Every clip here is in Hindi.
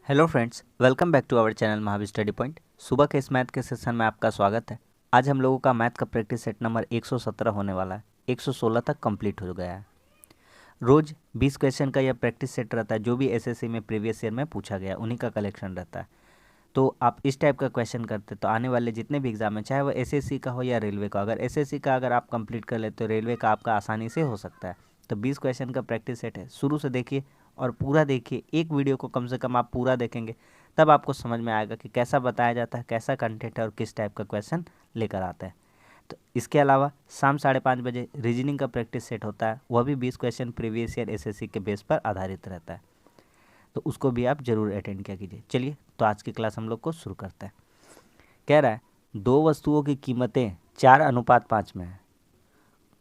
Hello friends, welcome back to our channel Mahavir study point. सुबह के इस मैथ के सेशन में आपका स्वागत है। आज हम लोगों का मैथ का प्रैक्टिस सेट नंबर 117 होने वाला है। 116 तक कंप्लीट हो गया है। रोज़ 20 क्वेश्चन का यह प्रैक्टिस सेट रहता है। जो भी एसएससी में प्रीवियस ईयर में पूछा गया उन्हीं का कलेक्शन रहता है। तो आप इस टाइप का क्वेश्चन करते तो आने वाले जितने भी एग्जाम हैं, चाहे वो एसएससी का हो या रेलवे का, अगर एसएससी का अगर आप कंप्लीट कर लेते तो रेलवे का आपका आसानी से हो सकता है। तो 20 क्वेश्चन का प्रैक्टिस सेट है, शुरू से देखिए और पूरा देखिए। एक वीडियो को कम से कम आप पूरा देखेंगे तब आपको समझ में आएगा कि कैसा बताया जाता है, कैसा कंटेंट है और किस टाइप का क्वेश्चन लेकर आता है। तो इसके अलावा शाम 5:30 बजे रीजनिंग का प्रैक्टिस सेट होता है, वह भी 20 क्वेश्चन प्रीवियस ईयर एसएससी के बेस पर आधारित रहता है। तो उसको भी आप जरूर अटेंड किया कीजिए। चलिए तो आज की क्लास हम लोग को शुरू करते हैं। कह रहा है दो वस्तुओं की कीमतें 4:5 में है।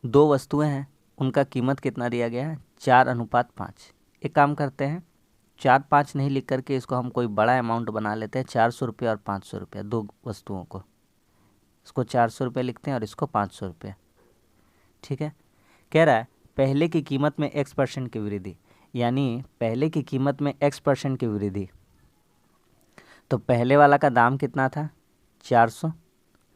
दो वस्तुएं हैं, उनका कीमत कितना दिया गया है? 4:5। एक काम करते हैं, 4-5 नहीं लिख करके इसको हम कोई बड़ा अमाउंट बना लेते हैं। 400 रुपये और 500 रुपये, दो वस्तुओं को। इसको 400 रुपये लिखते हैं और इसको 500 रुपये। ठीक है। कह रहा है पहले की कीमत में x% की वृद्धि, यानी पहले की कीमत में x% की वृद्धि। तो पहले वाला का दाम कितना था? 400,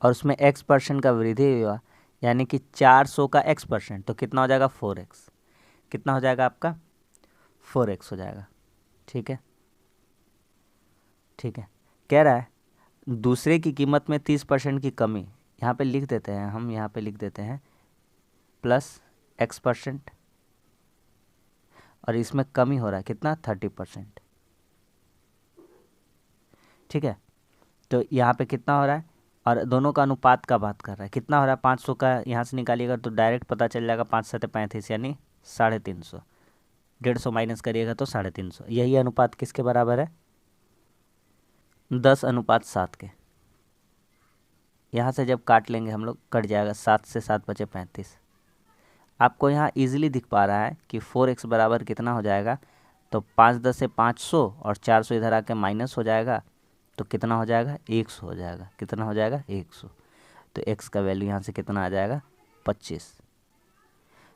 और उसमें x% का वृद्धि हुआ, यानी कि 400 का x%, तो कितना हो जाएगा? 4x। कितना हो जाएगा आपका? 4x हो जाएगा। ठीक है, ठीक है। कह रहा है दूसरे की कीमत में 30% की कमी, यहाँ पे लिख देते हैं हम, यहाँ पे लिख देते हैं प्लस x%, और इसमें कमी हो रहा है कितना? 30%। ठीक है। तो यहाँ पे कितना हो रहा है, और दोनों का अनुपात का बात कर रहा है। कितना हो रहा है? 500 का यहाँ से निकालिएगा तो डायरेक्ट पता चल जाएगा, 5×7=35, यानी 350। 150 माइनस करिएगा तो 350। यही अनुपात किसके बराबर है? 10:7 के। यहाँ से जब काट लेंगे हम लोग, कट जाएगा, 7 से 7 बचे 35। आपको यहाँ इजीली दिख पा रहा है कि 4x बराबर कितना हो जाएगा। तो 5×10 से 500, और 400 इधर आके माइनस हो जाएगा, तो कितना हो जाएगा? 100 हो जाएगा। कितना हो जाएगा? 100। तो x का वैल्यू यहाँ से कितना आ जाएगा? 25।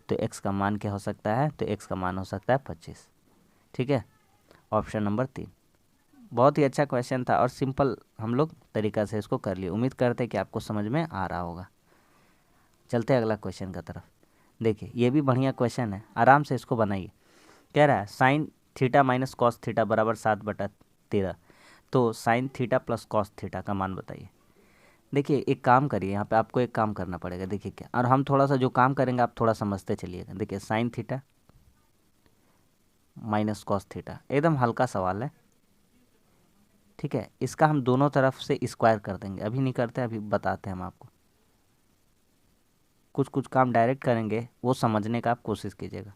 तो x का मान क्या हो सकता है? तो x का मान हो सकता है 25। ठीक है, ऑप्शन नंबर 3। बहुत ही अच्छा क्वेश्चन था और सिंपल हम लोग तरीका से इसको कर लिए। उम्मीद करते हैं कि आपको समझ में आ रहा होगा। चलते हैं अगला क्वेश्चन की तरफ। देखिए ये भी बढ़िया क्वेश्चन है, आराम से इसको बनाइए। कह रहा है sine theta minus cos theta बराबर 7/13। तो sine theta plus cos theta का मान बताइए। देखिए एक काम करिए, यहाँ पे आपको एक काम करना पड़ेगा। देखिए क्या, और हम थोड़ा सा जो काम करेंगे आप थोड़ा समझते चलिएगा। देखिए sine theta minus cos theta, एकदम हल्का सवाल है। ठीक है, इसका हम दोनों तरफ से स्क्वायर कर देंगे। अभी नहीं करते, अभी बताते हैं हम आपको। कुछ कुछ काम डायरेक्ट करेंगे, वो समझने का आप कोशिश कीजिएगा।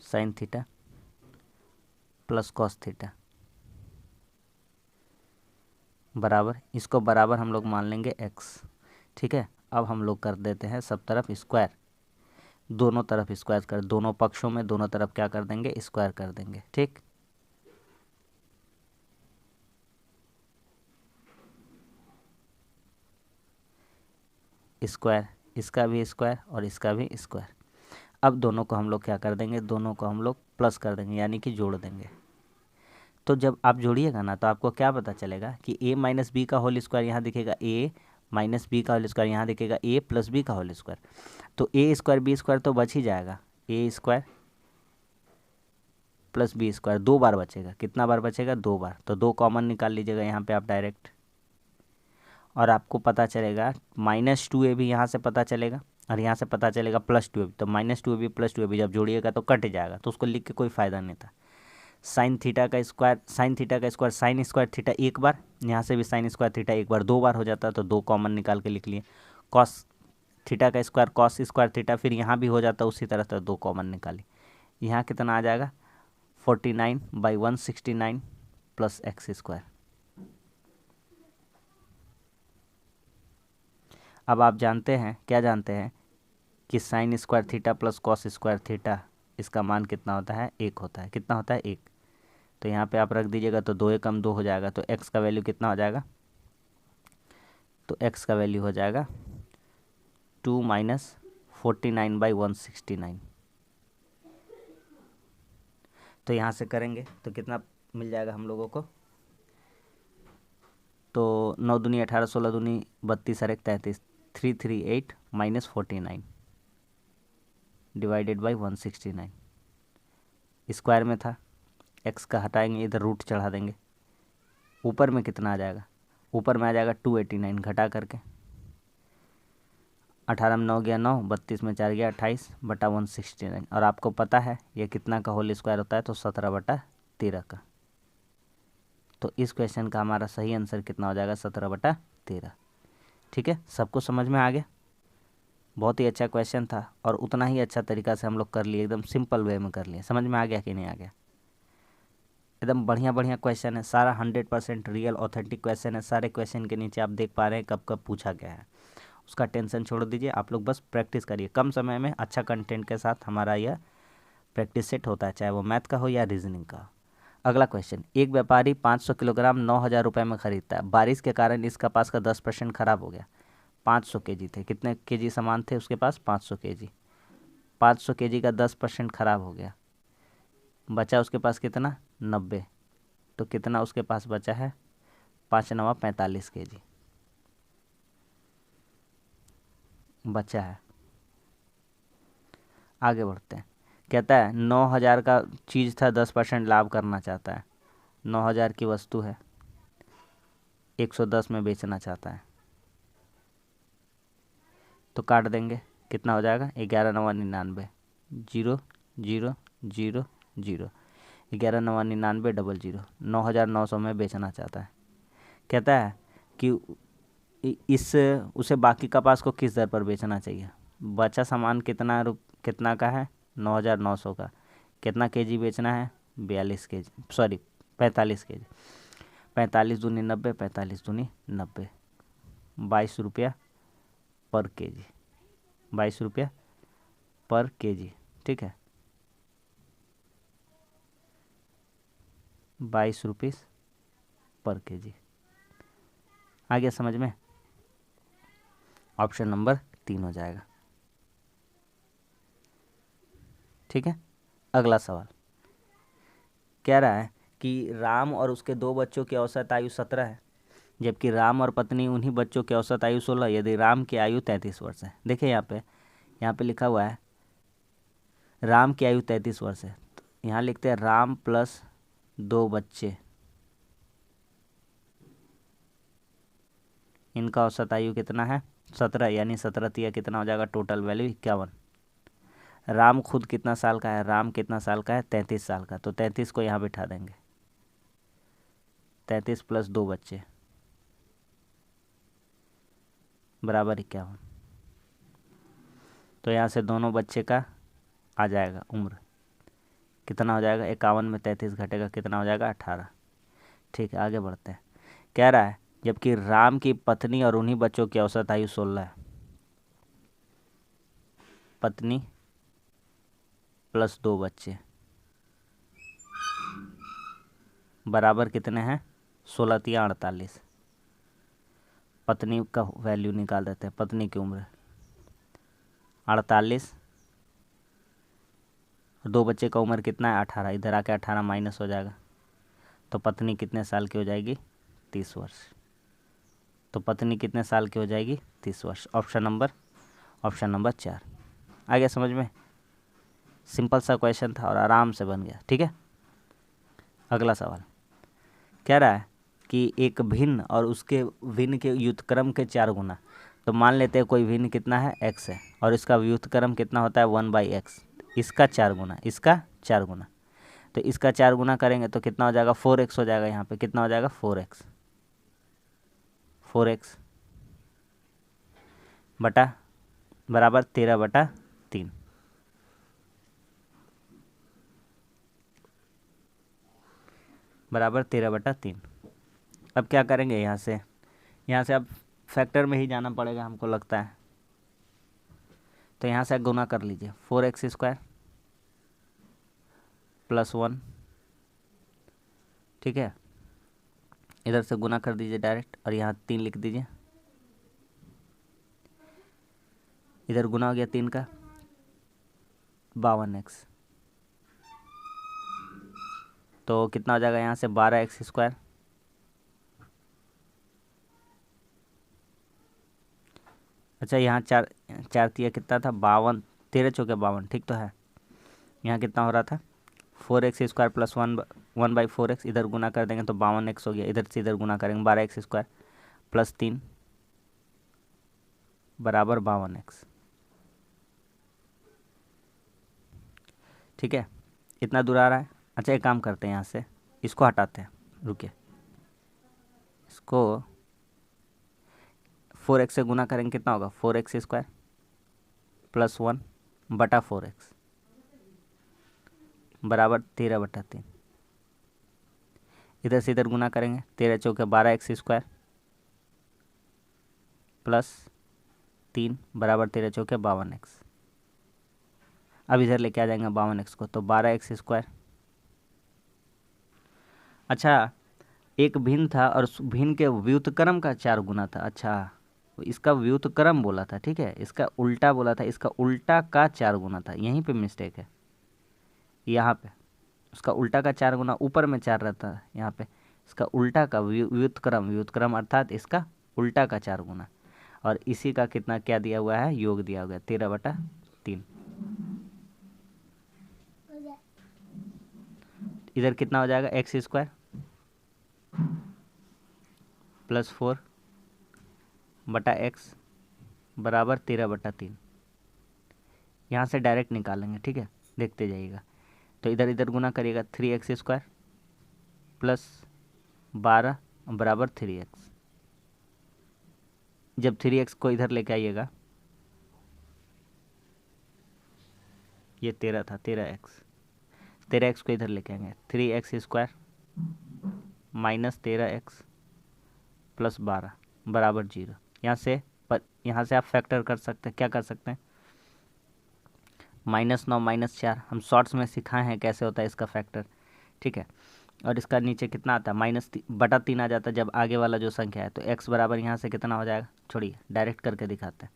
Sine theta plus cos theta बराबर, इसको बराबर हम लोग मान लेंगे x। ठीक है, अब हम लोग कर देते हैं सब तरफ स्क्वायर। दोनों तरफ स्क्वायर कर, दोनों पक्षों में दोनों तरफ क्या कर देंगे? स्क्वायर कर देंगे। ठीक, स्क्वायर, इसका भी स्क्वायर और इसका भी स्क्वायर। अब दोनों को हम लोग क्या कर देंगे? दोनों को हम लोग प्लस कर देंगे, यानी कि जोड़ देंगे। तो जब आप जोड़िएगा ना, तो आपको क्या पता चलेगा कि a माइनस बी का होल स्क्वायर यहाँ दिखेगा, a माइनस बी का होल स्क्वायर यहाँ दिखेगा, a प्लस बी का होल स्क्वायर। तो a स्क्वायर बी स्क्वायर तो बच ही जाएगा, a square plus B square 2 बार बचेगा। कितना बार बचेगा? 2 बार। तो 2 कॉमन निकाल लीजिएगा यहाँ पे आप डायरेक्ट, और आपको पता चलेगा -2ab यहाँ से पता चलेगा, और यहाँ से पता चलेगा +2ab। तो -2ab प्लस 2ab जब जोड़िएगा तो कट जाएगा, तो उसको लिख के कोई फ़ायदा नहीं था। साइन थीटा का स्क्वायर, साइन थीटा का स्क्वायर साइन स्क्वायर थीटा एक बार, यहाँ से भी साइन स्क्वायर थीटा एक बार, 2 बार हो जाता है, तो 2 कॉमन निकाल के लिख लिए। कॉस थीटा का स्क्वायर कॉस स्क्वायर थीटा, फिर यहाँ भी हो जाता है उसी तरह, तो 2 कॉमन निकाली। यहाँ कितना आ जाएगा? 49/169 प्लस एक्स स्क्वायर। अब आप जानते हैं, क्या जानते हैं कि sine square theta plus cos square theta, इसका मान कितना होता है? 1 होता है। कितना होता है? 1। तो यहाँ पे आप रख दीजिएगा, तो 2 एकम 2 हो जाएगा। तो x का वैल्यू कितना हो जाएगा? तो x का वैल्यू हो जाएगा 2 - 49/169। तो यहाँ से करेंगे तो कितना मिल जाएगा हम लोगों को, तो 9 दूनी 18, 16 दूनी 32 और 1 33, 338 माइनस 49 डिवाइडेड बाई 169। स्क्वायर में था, एक्स का हटाएंगे, इधर रूट चढ़ा देंगे, ऊपर में कितना आ जाएगा, ऊपर में आ जाएगा 289 घटा करके, 18 में 9 गया 9, 32 में 4 गया 28 बटा 169। और आपको पता है ये कितना का होल स्क्वायर होता है, तो 17 बटा 13 का। तो इस क्वेश्चन का हमारा सही आंसर कितना हो जाएगा, 17 बटा 13। ठीक है, सबको समझ में आ गया। बहुत ही अच्छा क्वेश्चन था और उतना ही अच्छा तरीका से हम लोग कर लिए, एकदम सिंपल वे में कर लिए। समझ में आ गया कि नहीं आ गया? एकदम बढ़िया बढ़िया क्वेश्चन है, सारा 100% रियल ऑथेंटिक क्वेश्चन है। सारे क्वेश्चन के नीचे आप देख पा रहे हैं कब कब पूछा गया है। उसका टेंशन छोड़ दीजिए, आप लोग बस प्रैक्टिस करिए। कम समय में अच्छा कंटेंट के साथ हमारा यह प्रैक्टिस सेट होता है, चाहे वो मैथ का हो या रीजनिंग का। अगला क्वेश्चन, एक व्यापारी 500 किलोग्राम 9,000 रुपये में खरीदता है। बारिश के कारण इस कपास का 10% खराब हो गया। 500 केजी थे, कितने केजी सामान थे उसके पास, 500 केजी। 500 केजी का 10% खराब हो गया, बचा उसके पास कितना, 90। तो कितना उसके पास बचा है, 5 9 45 केजी बचा है। आगे बढ़ते हैं, कहता है 9,000 का चीज़ था, 10% लाभ करना चाहता है। 9,000 की वस्तु है, 110 में बेचना चाहता है। तो काट देंगे, कितना हो जाएगा, 11 9 99, 0 0 0 0, 11 9 99 00, 9,900 में बेचना चाहता है। कहता है कि इस उसे बाकी कपास को किस दर पर बेचना चाहिए। बचा सामान कितना का है, 9,900 का। कितना केजी बेचना है, 42 केजी, सॉरी 45 केजी। 45 दूनी 90, 45 दूनी 90, 22 रुपया पर केजी, 22 रुपया पर केजी। ठीक है, 22 रुपीस पर केजी। आ गया समझ में? ऑप्शन नंबर 3 हो जाएगा। ठीक है, अगला सवाल कह रहा है कि राम और उसके 2 बच्चों की औसत आयु 17 है, जबकि राम और पत्नी उन्हीं बच्चों की औसत आयु 16। यदि राम की आयु 33 वर्ष है। देखिए यहाँ पे लिखा हुआ है राम की आयु 33 वर्ष है, तो यहाँ लिखते हैं राम प्लस 2 बच्चे, इनका औसत आयु कितना है, 17। यानी 17 तिया कितना हो जाएगा, टोटल वैल्यू 51। राम खुद कितना साल का है, राम कितना साल का है, 33 साल का। तो 33 को यहाँ बिठा देंगे, 33 प्लस 2 बच्चे बराबर 51। तो यहाँ से दोनों बच्चे का आ जाएगा उम्र, कितना हो जाएगा, 51 में 33 घटेगा, कितना हो जाएगा, 18। ठीक है, आगे बढ़ते हैं। कह रहा है जबकि राम की पत्नी और उन्हीं बच्चों की औसत आयु 16 है। पत्नी प्लस 2 बच्चे बराबर कितने हैं, 16 तिया 48। पत्नी का वैल्यू निकाल देते हैं, पत्नी की उम्र 48, 2 बच्चे का उम्र कितना है, 18। इधर आके 18 माइनस हो जाएगा, तो पत्नी कितने साल की हो जाएगी, 30 वर्ष। तो पत्नी कितने साल की हो जाएगी, 30 वर्ष। Option number 4। आ गया समझ में? सिंपल सा क्वेश्चन था और आराम से बन गया। ठीक है, अगला सवाल कह रहा है कि एक भिन्न और उसके भिन्न के व्युत्क्रम के 4 गुना। तो मान लेते हैं कोई भिन्न कितना है, x है, और इसका व्युत्क्रम कितना होता है, 1/x। इसका 4 गुना, इसका 4 गुना। तो इसका 4 गुना करेंगे तो कितना हो जाएगा, 4x हो जाएगा। यहाँ पे कितना हो जाएगा, 4x बटा बराबर 13/3। बराबर 13/3। अब क्या करेंगे, यहाँ से अब फैक्टर में ही जाना पड़ेगा हमको लगता है। तो यहाँ से गुना कर लीजिए, 4x² प्लस 1। ठीक है, इधर से गुना कर दीजिए डायरेक्ट, और यहाँ 3 लिख दीजिए। इधर गुना हो गया 3 का, 52x तो कितना हो जाएगा यहाँ से 12x²। अच्छा यहाँ चार चार तिया कितना था 52, 13 चौके 52, ठीक तो है। यहाँ कितना हो रहा था 4x² प्लस 1/4x, इधर गुना कर देंगे तो 52x हो गया, इधर से इधर गुना करेंगे 12x² प्लस 3 बराबर 52x। ठीक है, इतना दूर आ रहा है। अच्छा एक काम करते हैं, यहाँ से इसको हटाते हैं, रुकिए, इसको 4x से गुना करेंगे कितना होगा 4x² प्लस 1/4x बराबर 13/3। इधर से इधर गुना करेंगे 13 चौके 12x² प्लस 3 बराबर 13 चौके 52x। अब इधर लेके आ जाएंगे 52x को, तो 12x²। अच्छा एक भिन्न था और उस भिन्न के व्युत्क्रम का 4 गुना था। अच्छा इसका व्युत्क्रम बोला था, ठीक है, इसका उल्टा बोला था, इसका उल्टा का 4 गुना था, यहीं पे मिस्टेक है। यहाँ पे उसका उल्टा का 4 गुना, ऊपर में 4 रहता है, यहाँ पे इसका उल्टा का व्युत्क्रम अर्थात इसका उल्टा का 4 गुना, और इसी का कितना क्या दिया हुआ है योग दिया हुआ है 13/3। इधर कितना हो जाएगा x² प्लस 4/x बराबर 13/3। यहाँ से डायरेक्ट निकालेंगे, ठीक है, देखते जाइएगा। तो इधर इधर गुना करिएगा 3x² प्लस 12 बराबर 3x। जब 3x को इधर लेके आइएगा, ये 13 था, 13x को इधर लेके आएंगे 3x² माइनस 13x प्लस 12 बराबर 0। यहाँ से आप फैक्टर कर सकते हैं, क्या कर सकते हैं, -9 -4, हम शॉर्ट्स में सिखाए हैं कैसे होता है इसका फैक्टर, ठीक है। और इसका नीचे कितना आता है -3/3 आ जाता है जब आगे वाला जो संख्या है। तो x बराबर यहाँ से कितना हो जाएगा, छोड़िए डायरेक्ट करके दिखाते हैं,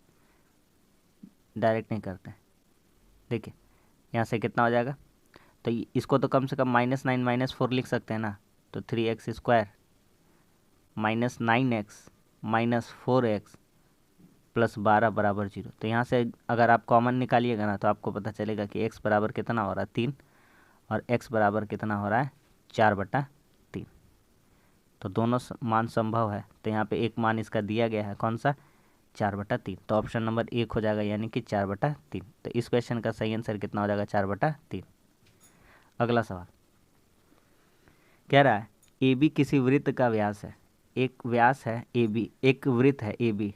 डायरेक्ट नहीं करते हैं। देखिए यहाँ से कितना हो जाएगा, तो इसको तो कम से कम -9 -4 लिख सकते हैं ना। तो 3x² minus 9x minus 4x plus 12 बराबर 0। तो यहाँ से अगर आप कॉमन निकालिएगा ना तो आपको पता चलेगा कि x बराबर कितना हो रहा है 3 और x बराबर कितना हो रहा है 4/3। तो दोनों मान संभव है। तो यहाँ पे एक मान इसका दिया गया है, कौन सा 4/3। तो ऑप्शन नंबर 1 हो जाएगा, यानी कि 4/3। तो इस क्वेश्चन का सही आंसर कितना हो जाएगा 4/3। अगला सवाल कह रहा है ए बी किसी वृत्त का व्यास है। एक व्यास है ए बी, एक वृत्त है ए बी,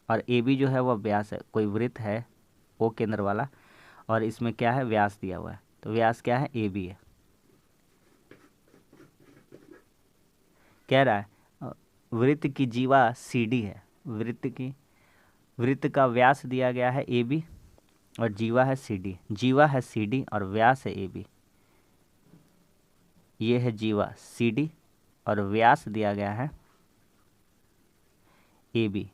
और ए बी जो है वह व्यास है, कोई वृत्त है ओ केंद्र वाला, और इसमें क्या है व्यास दिया हुआ है। तो व्यास क्या है ए बी है। कह रहा है वृत्त की जीवा सी डी है, वृत्त का व्यास दिया गया है ए बी और जीवा है सी डी। जीवा है सी डी और व्यास है ए बी। ये है जीवा सी डी और व्यास दिया गया है ए बी।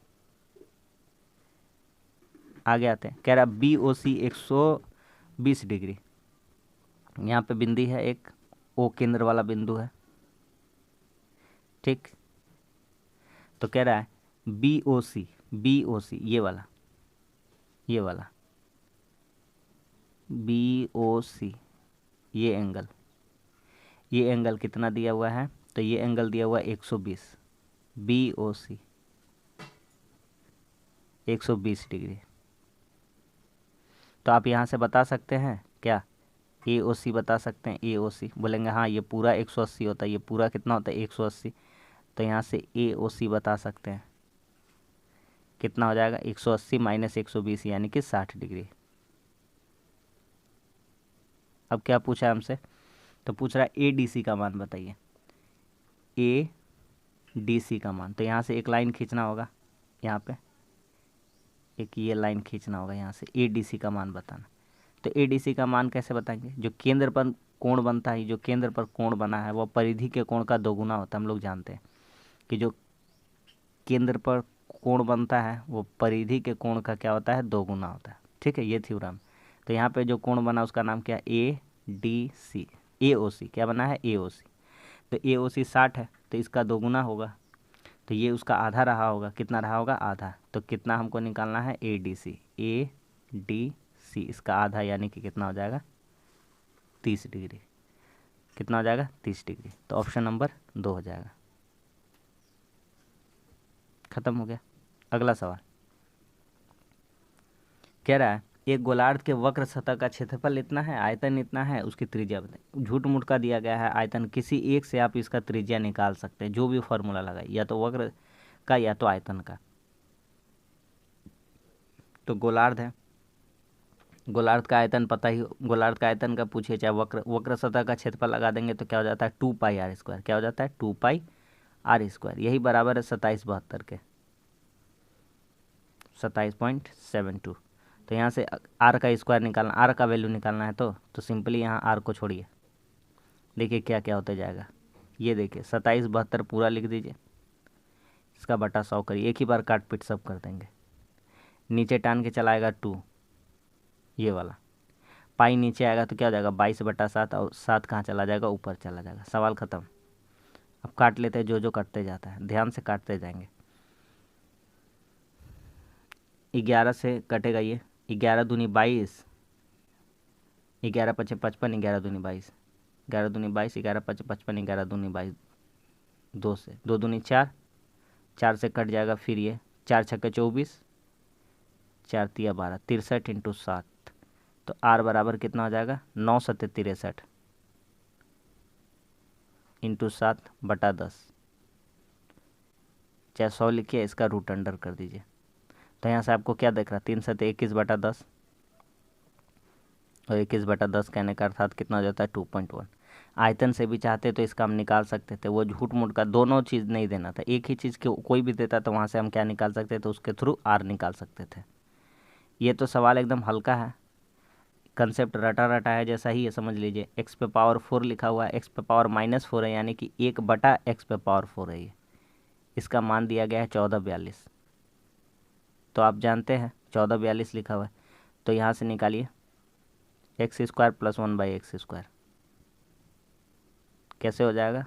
आगे आते हैं, कह रहा बी ओ सी 120 डिग्री। यहाँ पे बिंदी है, एक ओ केंद्र वाला बिंदु है, ठीक। तो कह रहा है बी ओ सी ये वाला बी ओ सी ये एंगल कितना दिया हुआ है, तो ये एंगल दिया हुआ है 120। बी ओ सी 120 डिग्री। तो आप यहाँ से बता सकते हैं क्या, ए ओ सी बता सकते हैं। ए ओ सी बोलेंगे हाँ ये पूरा 180 होता है, ये पूरा कितना होता है 180। तो यहाँ से ए ओ सी बता सकते हैं, कितना हो जाएगा 180 माइनस 120 यानी कि 60 डिग्री। अब क्या पूछा है हमसे, तो पूछ रहा है ए डी सी का मान बताइए। ए डी सी का मान, तो यहाँ से एक लाइन खींचना होगा, यहाँ पे एक ये लाइन खींचना होगा, यहाँ से ए डी सी का मान बताना। तो ए डी सी का मान कैसे बताएंगे, जो केंद्र पर कोण बनता है, जो केंद्र पर कोण बना है वह परिधि के कोण का 2 गुना होता है। हम लोग जानते हैं कि जो केंद्र पर कोण बनता है वो परिधि के कोण का क्या होता है 2 गुना होता है, ठीक है, ये थ्योरम। तो यहाँ पे जो कोण बना उसका नाम क्या है ए डी सी। AOC क्या बना है, AOC। तो AOC 60 है तो इसका दोगुना होगा, तो ये उसका आधा रहा होगा, कितना रहा होगा, आधा। तो कितना हमको निकालना है, ADC, ADC इसका आधा यानी कि कितना हो जाएगा, 30 डिग्री। कितना हो जाएगा, 30 डिग्री। तो ऑप्शन नंबर 2 हो जाएगा। खत्म हो गया। अगला सवाल कह रहा है एक गोलार्ध के वक्र सतह का क्षेत्रफल इतना है, आयतन इतना है, उसकी त्रिज्या बताएं। झूठ मूठ का दिया गया है आयतन, किसी एक से आप इसका त्रिज्या निकाल सकते हैं, जो भी फॉर्मूला लगाए, या तो वक्र का या तो आयतन का। तो गोलार्ध है, गोलार्ध का आयतन पता ही, गोलार्ध का आयतन का पूछिए, चाहे वक्र सतह का क्षेत्रफल लगा देंगे तो क्या हो जाता है, 2πr²। क्या हो जाता है, 2πr²। यही बराबर है 2772 के, 27.72। तो यहाँ से आर का स्क्वायर निकालना, आर का वैल्यू निकालना है तो सिंपली यहाँ आर को छोड़िए, देखिए क्या क्या होते जाएगा। ये देखिए 2772 पूरा लिख दीजिए, इसका बटा 100 करिए, एक ही बार काट पीट सब कर देंगे। नीचे टान के चलाएगा 2, ये वाला पाई नीचे आएगा तो क्या हो जाएगा, 22/7, और 7 कहाँ चला जाएगा, ऊपर चला जाएगा। सवाल ख़त्म। अब काट लेते हैं, जो जो कटते जाता है ध्यान से काटते जाएंगे। 11 से कटेगा ये, 11 दूनी 22, 11 पचे 55, 11 दूनी 22, 11 दूनी 22, 11 पचे 55, 11 दूनी 22, 2 से 2 दूनी 4, 4 से कट जाएगा फिर ये, 4 छक्के 24, 4 तिया 12, 63 इंटू 7। तो आर बराबर कितना हो जाएगा, 9 सत्ते 63 इंटू 7/10, चाहे 100 लिखिए, इसका रूट अंडर कर दीजिए। तो यहाँ से आपको क्या दिख रहा है, 3 सत्ते 21/10, और 21/10 कहने का अर्थात कितना हो जाता है, 2.1। आयतन से भी चाहते तो इसका हम निकाल सकते थे, वो झूठ मूठ का दोनों चीज़ नहीं देना था, एक ही चीज़ के कोई भी देता तो वहाँ से हम क्या निकाल सकते थे, उसके थ्रू आर निकाल सकते थे। ये तो सवाल एकदम हल्का है, कंसेप्ट रटा रटा है जैसा ही है, समझ लीजिए। x पे पावर 4 लिखा हुआ है, x पे पावर -4 है, यानी कि 1/x पे पावर 4 है ये। इसका मान दिया गया है 1442, तो आप जानते हैं 1442 लिखा हुआ है, तो यहाँ से निकालिए x² + 1/x²। कैसे हो जाएगा,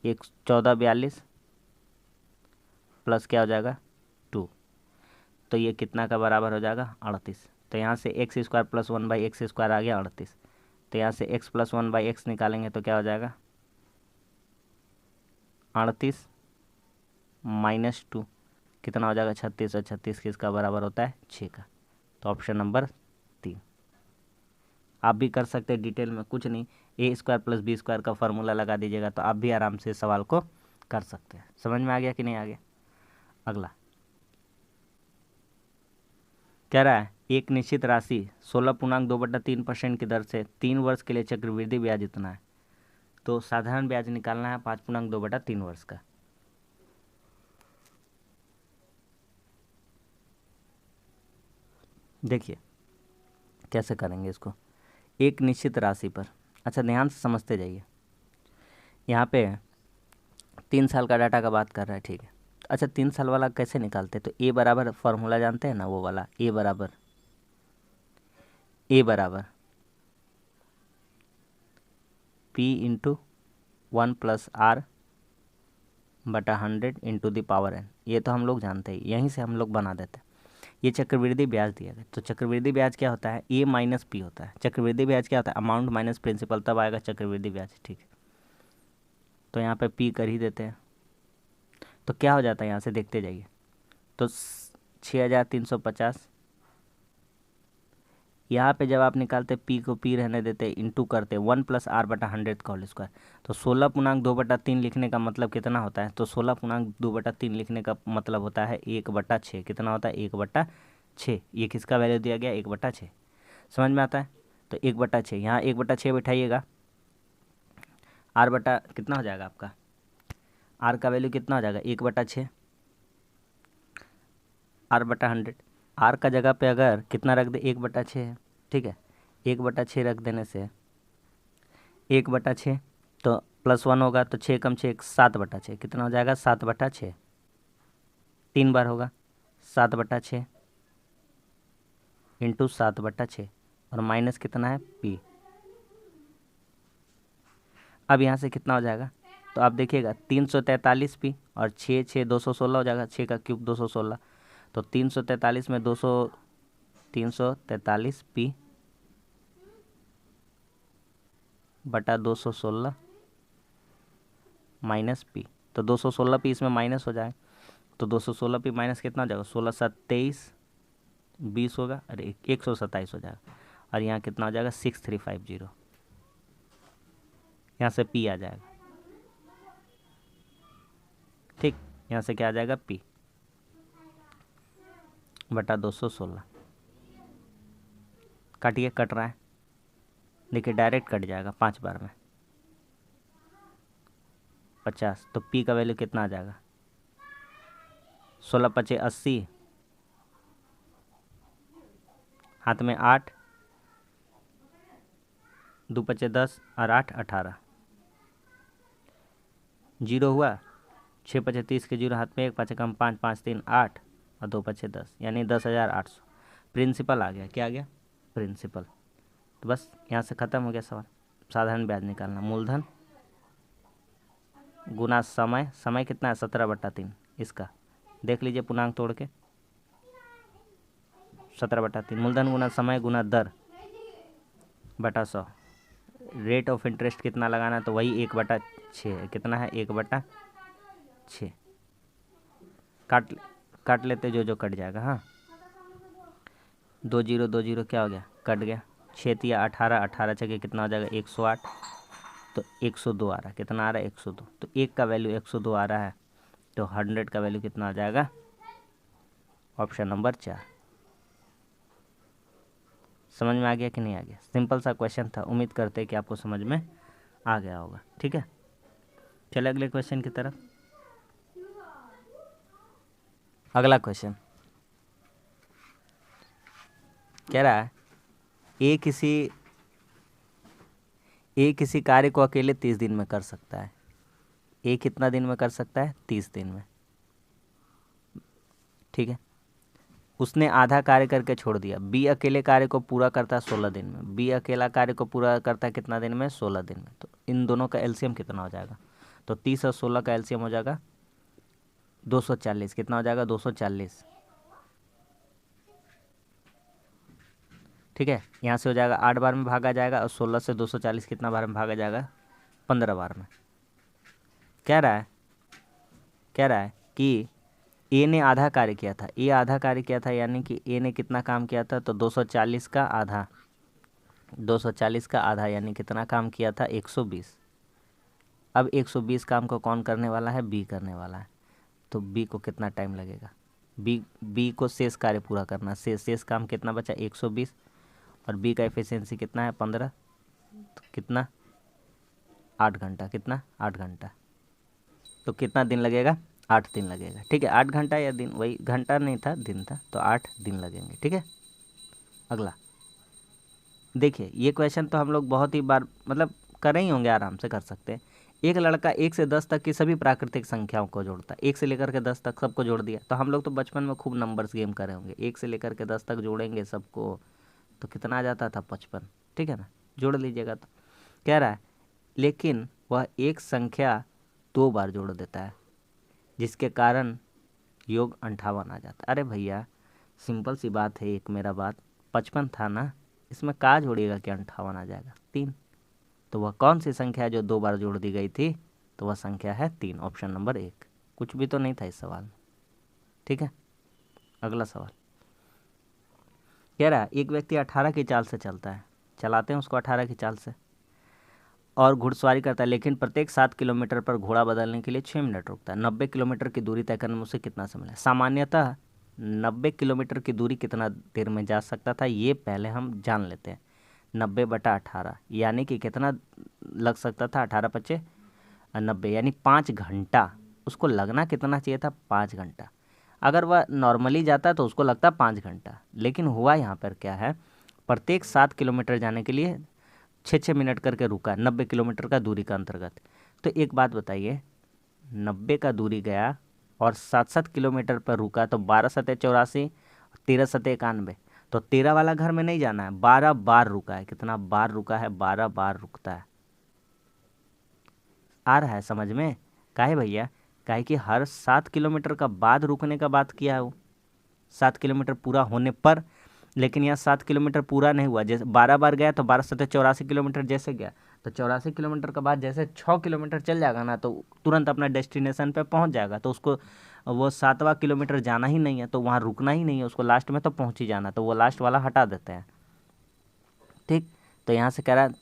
1442 प्लस क्या हो जाएगा 2, तो ये कितना का बराबर हो जाएगा, 38। तो यहाँ से x² + 1/x² आ गया 38। तो यहाँ से x + 1/x निकालेंगे तो क्या हो जाएगा, 38 - 2 कितना हो जाएगा, 36, और 36 किसका बराबर होता है, 6 का। तो ऑप्शन नंबर 3। आप भी कर सकते हैं डिटेल में, कुछ नहीं, a² + b² का फार्मूला लगा दीजिएगा तो आप भी आराम से सवाल को कर सकते हैं। समझ में आ गया कि नहीं आ गया। अगला कह रहा है एक निश्चित राशि 16.2/3% की दर से 3 वर्ष के लिए चक्रवृद्धि ब्याज इतना है, तो साधारण ब्याज निकालना है 5.2/3 वर्ष का। देखिए कैसे करेंगे इसको, एक निश्चित राशि पर, अच्छा ध्यान से समझते जाइए। यहाँ पे 3 साल का डाटा का बात कर रहा है, ठीक है। अच्छा 3 साल वाला कैसे निकालते, तो ए बराबर फॉर्मूला जानते हैं ना, वो वाला ए बराबर P × 1 + R/100 × the power n, ये तो हम लोग जानते हैं, यहीं से हम लोग बना देते हैं। ये चक्रवृद्धि ब्याज दिया गया, तो चक्रवृद्धि ब्याज क्या होता है, A - P होता है। चक्रवृद्धि ब्याज क्या होता है, अमाउंट माइनस प्रिंसिपल, तब आएगा चक्रवृद्धि ब्याज, ठीक है। तो यहाँ पे P कर ही देते हैं, तो क्या हो जाता है, यहाँ से देखते जाइए। तो 6350, यहाँ पे जब आप निकालते P को P रहने देते, इंटू करते 1 + R/100 का होल स्क्वायर, तो 16.2/3 लिखने का मतलब कितना होता है, तो 16.2/3 लिखने का मतलब होता है 1/6। कितना होता है, 1/6। ये किसका वैल्यू दिया गया, 1/6। समझ में आता है, तो 1/6, यहाँ 1/6 बैठाइएगा, R बटा कितना हो जाएगा आपका, R का वैल्यू कितना हो जाएगा, 1/6 R/100। R का जगह पे अगर कितना रख दे, 1/6 है, ठीक है। 1/6 रख देने से 1/6 तो +1 होगा, तो 6 कम 6 7/6, कितना हो जाएगा, 7/6। 3 बार होगा, 7/6 इंटू 7/6, और माइनस कितना है P, अब यहाँ से कितना हो जाएगा, तो आप देखिएगा 343 पी और 6 6 216 हो जाएगा, 6 का क्यूब 216, तो 343 में 343 पी बटा 216 माइनस पी, तो 216 पी इसमें माइनस हो जाए, तो 216 पी माइनस कितना हो जाएगा, 16 7 23 20 होगा, अरे 127 हो जाएगा, और यहाँ कितना हो जाएगा 6350, यहाँ से पी आ जाएगा। ठीक, यहाँ से क्या आ जाएगा पी बटा 216, काटिए, कट रहा है, देखिए डायरेक्ट कट जाएगा 5 बार में 50, तो पी का वैल्यू कितना आ जाएगा, 16 पचे 80, हाथ में 8, 2 पचे 10 और 8 18, जीरो हुआ, 6 पचे 30 के जीरो, हाथ में 1, 5 कम 5 5 3 8 और 2 पचे 10, यानी 10,800। प्रिंसिपल आ गया, क्या आ गया, प्रिंसिपल। तो बस यहाँ से ख़त्म हो गया सवाल। साधारण ब्याज निकालना, मूलधन गुना समय, समय कितना है 17/3, इसका देख लीजिए पूर्णांक तोड़ के, 17/3, मूलधन गुना समय गुना दर बटा 100, रेट ऑफ इंटरेस्ट कितना लगाना है, तो वही 1/6 है, कितना है 1/6, काट लेते जो कट जाएगा। हाँ, 2 0 2 0 क्या हो गया, कट गया, 6 या 18, 18 जगह कितना हो जाएगा 108, तो 102 आ रहा है, कितना आ रहा है 102, तो 1 का वैल्यू 102 आ रहा है, तो 100 का वैल्यू कितना आ जाएगा, ऑप्शन नंबर 4। समझ में आ गया कि नहीं आ गया, सिंपल सा क्वेश्चन था, उम्मीद करते हैं कि आपको समझ में आ गया होगा। ठीक है, चले अगले क्वेश्चन की तरफ। अगला क्वेश्चन कह रहा है, ए किसी कार्य को अकेले 30 दिन में कर सकता है। ए कितना दिन में कर सकता है, 30 दिन में। ठीक है, उसने आधा कार्य करके छोड़ दिया। बी अकेले कार्य को पूरा करता है 16 दिन में। बी अकेला कार्य को पूरा करता है कितना दिन में, 16 दिन में। तो इन दोनों का एलसीएम कितना हो जाएगा, तो 30 और 16 का एलसीएम हो जाएगा 240, कितना हो जाएगा 240। ठीक है, यहाँ से हो जाएगा 8 बार में भागा जाएगा, और 16 से 240 कितना बार में भागा जाएगा, 15 बार में। कह रहा है कि ए ने आधा कार्य किया था, ए आधा कार्य किया था, यानी कि ए ने कितना काम किया था, तो 240 का आधा, 240 का आधा यानी कितना काम किया था, 120। अब 120 काम को कौन करने वाला है, बी करने वाला है। तो बी को कितना टाइम लगेगा, बी को शेष कार्य पूरा करना, शेष काम कितना बचा 120, और बी का एफिशिएंसी कितना है 15, तो कितना 8 घंटा, कितना 8 घंटा। तो कितना दिन लगेगा, 8 दिन लगेगा। ठीक है, 8 घंटा या दिन, वही घंटा नहीं था दिन था, तो 8 दिन लगेंगे। ठीक है, अगला देखिए, ये क्वेश्चन तो हम लोग बहुत ही बार मतलब कर ही होंगे, आराम से कर सकते हैं। एक लड़का 1 से 10 तक की सभी प्राकृतिक संख्याओं को जोड़ता है। 1 से लेकर के 10 तक सबको जोड़ दिया। तो हम लोग तो बचपन में खूब नंबर्स गेम करे होंगे। 1 से लेकर के 10 तक जोड़ेंगे सबको, तो कितना आ जाता था 55। ठीक है ना, जोड़ लीजिएगा। तो कह रहा है लेकिन वह एक संख्या 2 बार जोड़ देता है, जिसके कारण योग 58 आ जाता है। अरे भैया सिंपल सी बात है, एक मेरा बात 55 था ना, इसमें का जोड़िएगा कि 58 आ जाएगा, 3। तो वह कौन सी संख्या है जो 2 बार जोड़ दी गई थी, तो वह संख्या है 3, ऑप्शन नंबर 1। कुछ भी तो नहीं था इस सवाल में। ठीक है, अगला सवाल कह रहा है एक व्यक्ति 18 की चाल से चलता है, चलाते हैं उसको 18 की चाल से, और घुड़सवारी करता है, लेकिन प्रत्येक 7 किलोमीटर पर घोड़ा बदलने के लिए 6 मिनट रुकता है। 90 किलोमीटर की दूरी तय करने में उसे कितना समय लगा। सामान्यतः 90 किलोमीटर की दूरी कितना देर में जा सकता था, ये पहले हम जान लेते हैं। 90/18 यानी कि कितना लग सकता था, 18×5 = 90, यानी 5 घंटा। उसको लगना कितना चाहिए था, 5 घंटा। अगर वह नॉर्मली जाता तो उसको लगता 5 घंटा, लेकिन हुआ यहाँ पर क्या है, प्रत्येक 7 किलोमीटर जाने के लिए 6-6 मिनट करके रुका, 90 किलोमीटर का दूरी का अंतर्गत। तो एक बात बताइए, 90 का दूरी गया और 7-7 किलोमीटर पर रुका, तो 12×7=84, 13×7=91, तो 13 वाला घर में नहीं जाना है, 12 बार रुका है। कितना बार रुका है, 12 बार रुकता है। आ रहा है समझ में? काहे भैया? काहे कि हर 7 किलोमीटर का बाद रुकने का बात किया है वो, 7 किलोमीटर पूरा होने पर। लेकिन यहाँ 7 किलोमीटर पूरा नहीं हुआ, जैसे 12 बार गया तो 12 7 84 किलोमीटर जैसे गया, तो 84 किलोमीटर के बाद जैसे 6 किलोमीटर चल जाएगा ना, तो तुरंत अपना डेस्टिनेशन पे पहुंच जाएगा। तो उसको वो 7वां किलोमीटर जाना ही नहीं है, तो वहाँ रुकना ही नहीं है उसको, लास्ट में तो पहुंच ही जाना, तो वो लास्ट वाला हटा देते हैं। ठीक। तो यहाँ से कह रहा है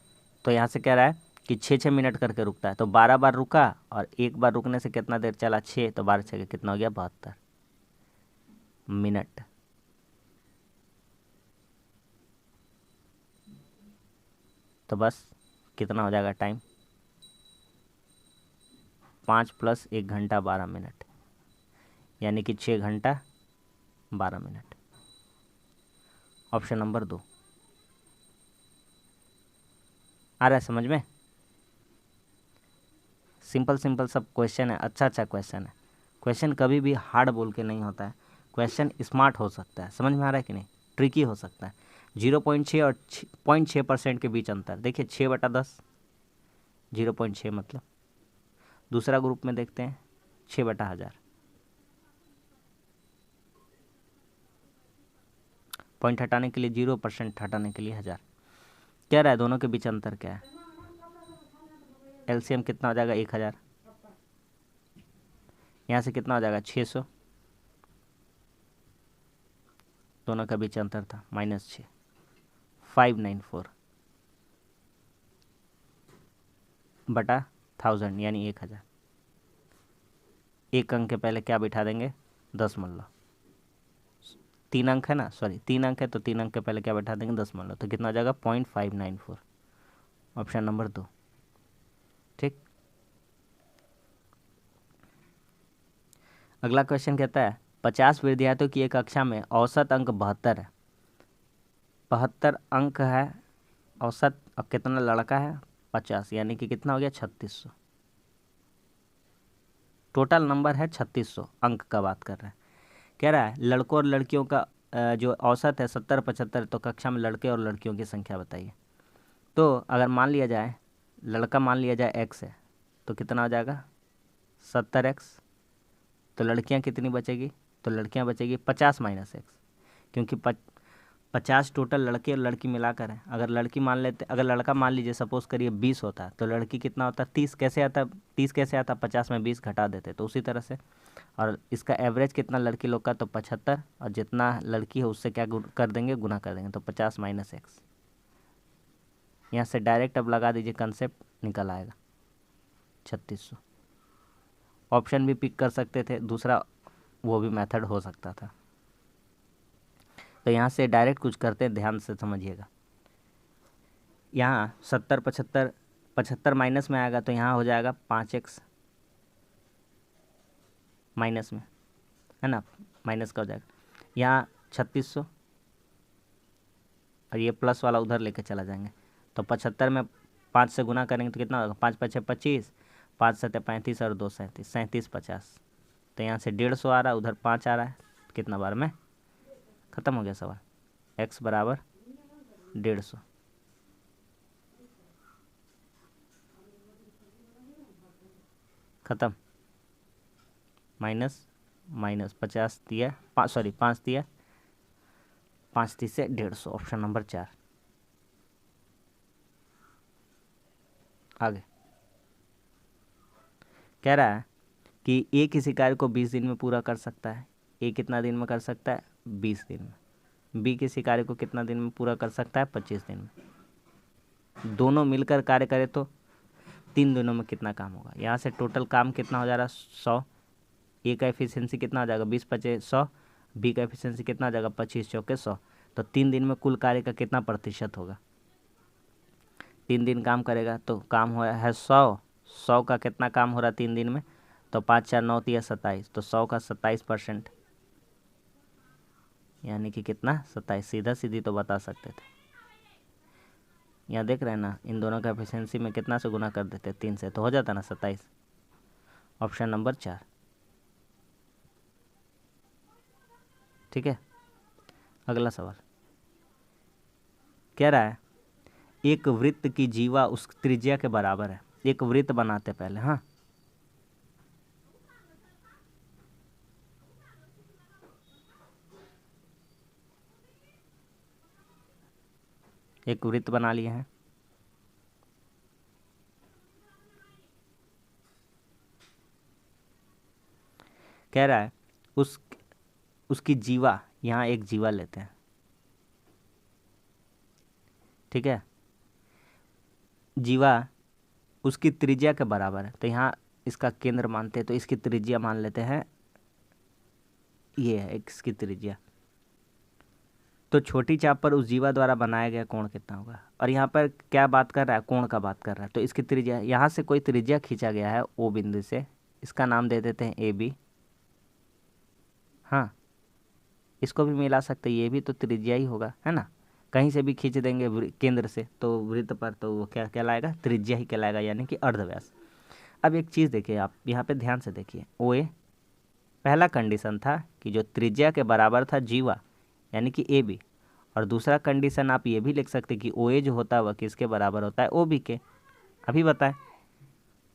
तो यहाँ से कह रहा है कि 6 6 मिनट करके रुकता है, तो 12 बार रुका और एक बार रुकने से कितना देर चला, 6, तो 12 6 कितना हो गया, 72 मिनट। तो बस कितना हो जाएगा टाइम, 5 + 1 घंटा 12 मिनट, यानी कि 6 घंटा 12 मिनट। ऑप्शन नंबर 2 आ रहा है समझ में? सिंपल सिंपल सब क्वेश्चन है, अच्छा अच्छा क्वेश्चन है। क्वेश्चन कभी भी हार्ड बोल के नहीं होता है, क्वेश्चन स्मार्ट हो सकता है, समझ में आ रहा है कि नहीं? ट्रिकी हो सकता है। 0.6 और 0.6% के बीच अंतर, देखिए 6/10, 0.6 मतलब। दूसरा ग्रुप में देखते हैं 6/1000, पॉइंट हटाने के लिए 0%, हटाने के लिए 1000। क्या रहा है दोनों के बीच अंतर क्या है? एलसीएम कितना हो जाएगा, 1000। यहाँ से कितना हो जाएगा, 600। दोनों का बीच अंतर था -6, 594 बटा 1000 यानी 1000। एक अंक के पहले क्या बिठा देंगे, 10 मान लो। 3 अंक है ना, सॉरी 3 अंक है, तो 3 अंक के पहले क्या बिठा देंगे, 10 मान लो, तो कितना हो जाएगा, 0.594। Option number 2। ठीक। अगला क्वेश्चन कहता है 50 विद्यार्थियों की एक कक्षा में औसत अंक 72 है, 72 अंक है औसत, अब कितना लड़का है, 50, यानी कि कितना हो गया, 3600। टोटल नंबर है 3600, अंक का बात कर रहा है। कह रहा है लड़कों और लड़कियों का जो औसत है 70 75, तो कक्षा में लड़के और लड़कियों की संख्या बताइए। तो अगर मान लिया जाए लड़का मान लिया जाए x है, तो कितना हो जाएगा, 70x। तो लड़कियां कितनी बचेगी, तो लड़कियां बचेगी 50 - x, क्योंकि 50 टोटल लड़के और लड़की मिलाकर है। अगर लड़की मान लेते, अगर लड़का मान लीजिए सपोज करिए 20 होता, तो लड़की कितना होता, 30। कैसे आता, 30 कैसे आता, 50 में 20 घटा देते, तो उसी तरह से। और इसका एवरेज कितना लड़की लोग का, तो 75, और जितना लड़की है उससे क्या कर देंगे, गुना कर देंगे, तो 50 - x। यहाँ से डायरेक्ट अब लगा दीजिए, कंसेप्ट निकल आएगा 3600। ऑप्शन भी पिक कर सकते थे, दूसरा वो भी मेथड हो सकता था। तो यहाँ से डायरेक्ट कुछ करते हैं, ध्यान से समझिएगा। यहाँ 70 75, 75 माइनस में आएगा, तो यहाँ हो जाएगा 5x माइनस में, है ना, माइनस का हो जाएगा। यहाँ 3600, और ये प्लस वाला उधर लेके चला जाएंगे, तो 75 में 5 से गुना करेंगे तो कितना होगा, 5 × 5 = 25, 5 × 7 = 35 और 2 × 37, 37 50। तो यहाँ से 150 आ रहा है, उधर 5 आ रहा है, कितना बार में, ख़त्म हो गया सवाल। x बराबर 150, ख़त्म। माइनस माइनस 50 दिया, 5 दिया, 5 3 से 150। Option number 4। आगे कह रहा है कि ए किसी कार्य को 20 दिन में पूरा कर सकता है। ए कितना दिन में कर सकता है, 20 दिन में। बी किसी कार्य को कितना दिन में पूरा कर सकता है, 25 दिन में। दोनों मिलकर कार्य करे तो 3 दिनों में कितना काम होगा। यहाँ से टोटल काम कितना हो जा रहा है, 100। ए का एफिशिएंसी कितना हो जाएगा, 20 × 5 = 100। बी का एफिशिएंसी कितना हो जाएगा, 25 × 4 = 100। तो 3 दिन में कुल कार्य का कितना प्रतिशत होगा, 3 दिन काम करेगा तो काम हो रहा है 100। 100 का कितना काम हो रहा है 3 दिन में, तो 5 4 9 3 27, तो 100 का 27%, यानी कि कितना, 27। सीधा सीधी तो बता सकते थे। यहाँ देख रहे हैं ना, इन दोनों का एफिशिएंसी में कितना से गुना कर देते, 3 से, तो हो जाता ना 27। Option number 4। ठीक है। अगला सवाल कह रहा है एक वृत्त की जीवा उस त्रिज्या के बराबर है। एक वृत्त बनाते पहले। हाँ, एक वृत्त बना लिए हैं। कह रहा है उस उसकी जीवा, यहाँ एक जीवा लेते हैं, ठीक है। जीवा उसकी त्रिज्या के बराबर है, तो यहाँ इसका केंद्र मानते हैं, तो इसकी त्रिज्या मान लेते हैं, ये है इसकी त्रिज्या। तो छोटी चाप पर उस जीवा द्वारा बनाया गया कोण कितना होगा। और यहाँ पर क्या बात कर रहा है, कोण का बात कर रहा है, तो इसकी त्रिज्या, यहाँ से कोई त्रिज्या खींचा गया है ओ बिंदु से, इसका नाम दे देते हैं ए बी। हाँ, इसको भी मिला सकते हैं, ये भी तो त्रिज्या ही होगा, है ना। कहीं से भी खींच देंगे केंद्र से तो वृत्त पर, तो वो क्या कहलाएगा, त्रिज्या ही कहलाएगा, यानी कि अर्धव्यास। अब एक चीज़ देखिए, आप यहाँ पे ध्यान से देखिए, ओ ए पहला कंडीशन था कि जो त्रिज्या के बराबर था जीवा, यानी कि ए बी। और दूसरा कंडीशन आप ये भी लिख सकते कि ओ ए जो होता है वह किसके बराबर होता है, ओ बी के। अभी बताएं,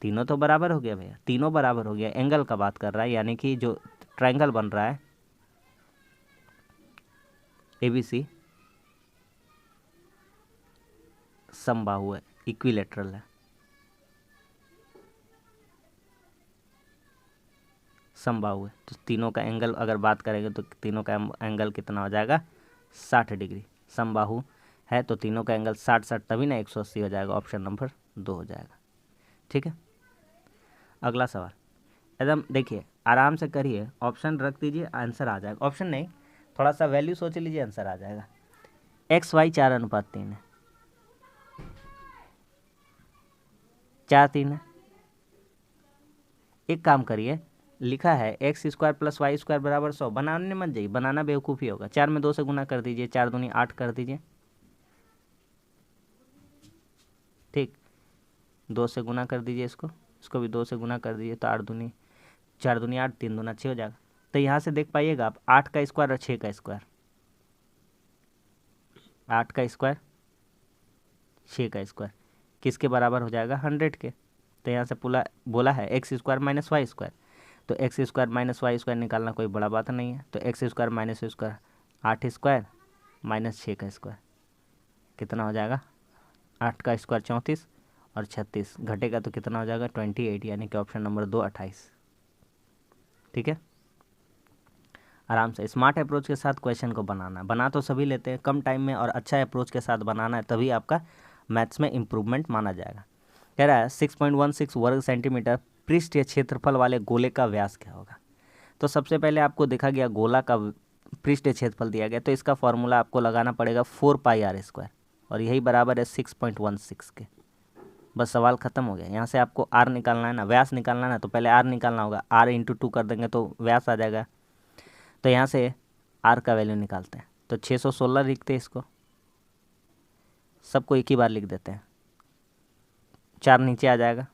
तीनों तो बराबर हो गया भैया, तीनों बराबर हो गया। एंगल का बात कर रहा है, यानी कि जो ट्रायंगल बन रहा है ए बी सी, समबाहु है, इक्विलेटरल है, समबाहु है। तो तीनों का एंगल अगर बात करेंगे तो तीनों का एंगल कितना हो जाएगा, 60 डिग्री। समबाहु है तो तीनों का एंगल 60 तभी ना 180 हो जाएगा। ऑप्शन नंबर 2 हो जाएगा, ठीक है। अगला सवाल एकदम देखिए, आराम से करिए, ऑप्शन रख दीजिए, आंसर आ जाएगा। ऑप्शन नहीं, थोड़ा सा वैल्यू सोच लीजिए, आंसर आ जाएगा। एक्स वाई 4:3 है, 4:3 है। एक काम करिए, लिखा है X square plus Y square बराबर 100, बनाने मत जाइए, बनाना बेवकूफ़ी होगा। 4 में 2 से गुना कर दीजिए, 4 दूनी 8 कर दीजिए, ठीक। 2 से गुना कर दीजिए, इसको इसको भी 2 से गुना कर दीजिए, तो 4 दूनी 8, 3 दूना 6 हो जाएगा। तो यहाँ से देख पाइएगा आप, 8 का स्क्वायर और 6 का स्क्वायर, 8 का स्क्वायर 6 का स्क्वायर किसके बराबर हो जाएगा, 100 के। तो यहाँ से बोला है X square minus Y square, तो X square minus Y square निकालना कोई बड़ा बात नहीं है। तो X square minus square, 8 square minus 6 का स्क्वायर कितना हो जाएगा, 8 का स्क्वायर 34 और 36 घटेगा तो कितना हो जाएगा, 28, यानी कि ऑप्शन नंबर 2 28, ठीक है। आराम से स्मार्ट अप्रोच के साथ क्वेश्चन को बनाना, बना तो सभी लेते हैं कम टाइम में, और अच्छा अप्रोच के साथ बनाना है, तभी आपका मैथ्स में इम्प्रूवमेंट माना जाएगा। कह रहा है 6.16 वर्ग सेंटीमीटर पृष्ठीय क्षेत्रफल वाले गोले का व्यास क्या होगा। तो सबसे पहले आपको देखा गया गोला का पृष्ठीय क्षेत्रफल दिया गया, तो इसका फॉर्मूला आपको लगाना पड़ेगा 4πr², और यही बराबर है 6.16 के। बस सवाल खत्म हो गया। यहाँ से आपको आर निकालना है ना, व्यास निकालना है ना, तो पहले आर निकालना होगा, आर इंटू 2 कर देंगे तो व्यास आ जाएगा। तो यहाँ से आर का वैल्यू निकालते हैं, तो 616 लिखते हैं, इसको सबको एक ही बार लिख देते हैं, 4 नीचे आ जाएगा,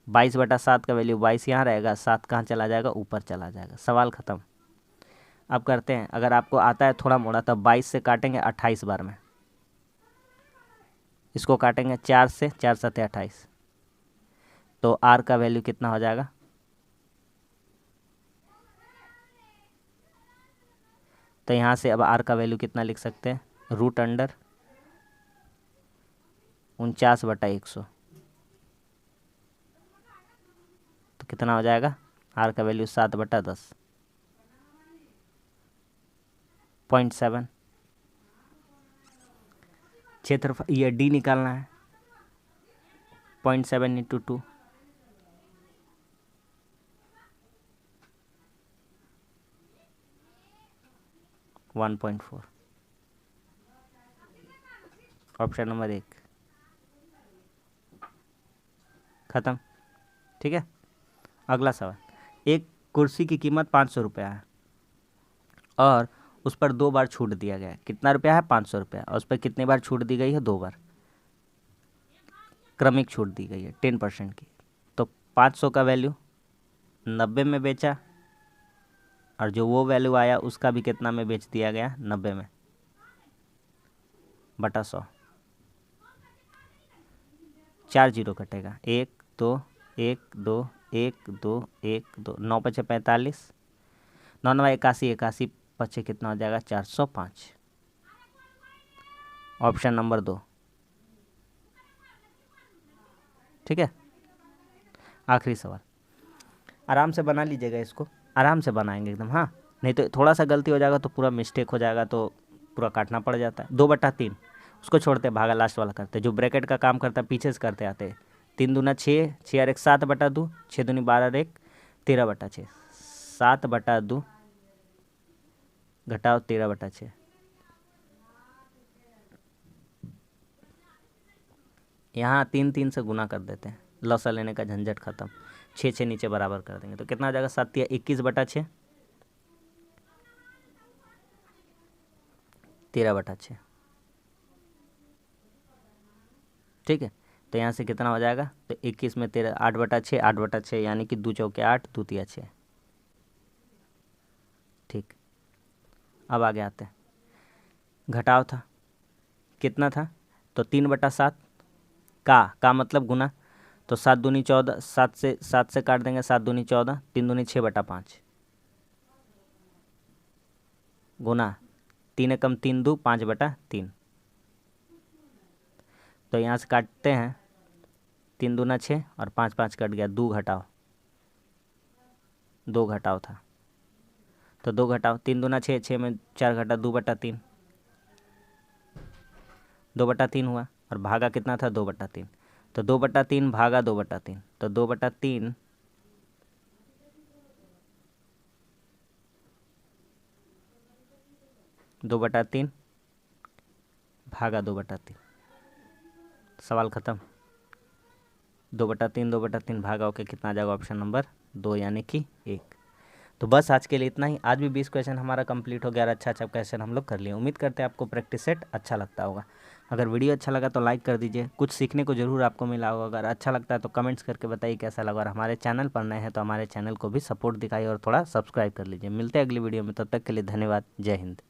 22/7 का वैल्यू 22 यहाँ रहेगा, 7 कहाँ चला जाएगा, ऊपर चला जाएगा। सवाल ख़त्म। अब करते हैं, अगर आपको आता है थोड़ा मोड़ा, तब 22 से काटेंगे 28 बार में, इसको काटेंगे 4 से, 4 7 28, तो आर का वैल्यू कितना हो जाएगा, तो यहाँ से अब आर का वैल्यू कितना लिख सकते हैं, √49/100, तो कितना हो जाएगा, आर का वैल्यू 7/10, 0.7। क्षेत्रफल ये डी निकालना है, 0.7 × 2, 1.4, ऑप्शन नंबर 1 खत्म, ठीक है। अगला सवाल, एक कुर्सी की कीमत 500 रुपया है और उस पर 2 बार छूट दिया गया है। कितना रुपया है, 500 रुपया, और उस पर कितनी बार छूट दी गई है, 2 बार क्रमिक छूट दी गई है 10% की। तो 500 का वैल्यू 90 में बेचा, और जो वो वैल्यू आया उसका भी कितना में बेच दिया गया, 90 में, बटा 100। 4 जीरो कटेगा, 1 2 1 2 1 2 1 2, 9 पचे 45, 9 9 81, 81 पचे कितना हो जाएगा 405। Option number 2। ठीक है, आखिरी सवाल। आराम से बना लीजिएगा इसको, आराम से बनाएंगे एकदम, हाँ, नहीं तो थोड़ा सा गलती हो जाएगा तो पूरा मिस्टेक हो जाएगा, तो पूरा काटना पड़ जाता है। 2/3 उसको छोड़ते, भागा लास्ट वाला करते, जो ब्रैकेट का काम करता है पीछे से करते आते हैं। 3 दूना 6, 6 और 1 7/2, 6 दूनी 12 और 1 13/6, 7/2 घटाओ 13/6। यहाँ 3 3 से गुना कर देते हैं, लौसा लेने का झंझट खत्म। 6 6 नीचे बराबर कर देंगे तो कितना हो जाएगा 7 या 21/6, 13/6। ठीक है, तो यहाँ से कितना हो जाएगा, तो 21 में 13, 8/6, 8/6 यानी कि 2 चौके 8, 2 तिया 6। ठीक, अब आगे आते हैं। घटाव था, कितना था, तो 3/7 का मतलब गुना, तो 7 दूनी 14, 7 से काट देंगे, 7 दूनी 14, 3 दूनी 6/5 गुना 3 कम 3 2 5/3। तो यहाँ से काटते हैं, 3 दूना 6 और 5 5 कट गया, 2 घटाओ, 2 घटाओ था, तो 2 घटाओ, 3 दूना 6, 6 में 4 घटा 2/3, 2/3 हुआ, और भागा कितना था 2/3, तो 2/3 भागा 2/3, तो 2/3 2/3 भागा 2/3, सवाल ख़त्म। 2/3 2/3 भागा होके कितना आ जाएगा, ऑप्शन नंबर 2 यानी कि 1। तो बस आज के लिए इतना ही। आज भी 20 क्वेश्चन हमारा कंप्लीट हो गया, अच्छा अच्छा क्वेश्चन हम लोग कर लिए। उम्मीद करते हैं आपको प्रैक्टिस सेट अच्छा लगता होगा। अगर वीडियो अच्छा लगा तो लाइक कर दीजिए, कुछ सीखने को ज़रूर आपको मिला होगा। अगर अच्छा लगता है तो कमेंट्स करके बताइए कैसा लगा, और हमारे चैनल पर नए हैं तो हमारे चैनल को भी सपोर्ट दिखाइए और थोड़ा सब्सक्राइब कर लीजिए। मिलते हैं अगली वीडियो में, तब तक के लिए धन्यवाद। जय हिंद।